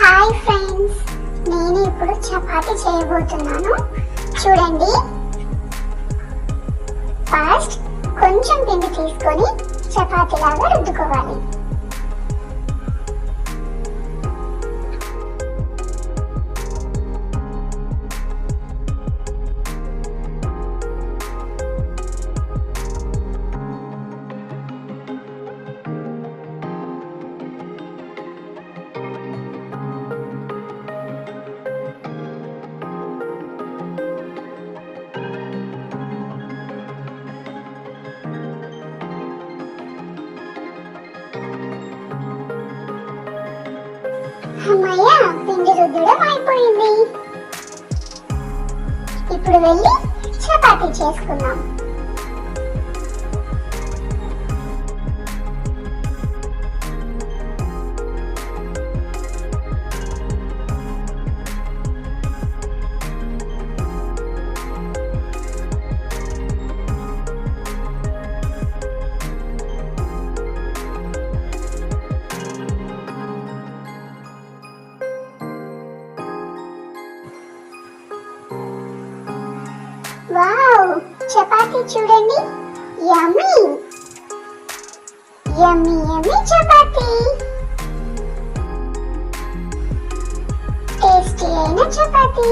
Hi friends, నేను ఇప్పుడు చపాతీ చేయబోతున్నాను. చూడండి, ఫస్ట్ కొంచెం పిండి తీసుకొని చపాతీలాగా రుద్దుకోవాలి. అమ్మయ్య, పిండి రుద్దడం అయిపోయింది. ఇప్పుడు వెళ్ళి చపాతీ చేసుకుందాం. వావ్, చపాతీ చూడండి, యమ్మీ యమ్మీ యమ్మీ చపాతీ, టేస్టీ అయిన చపాతీ.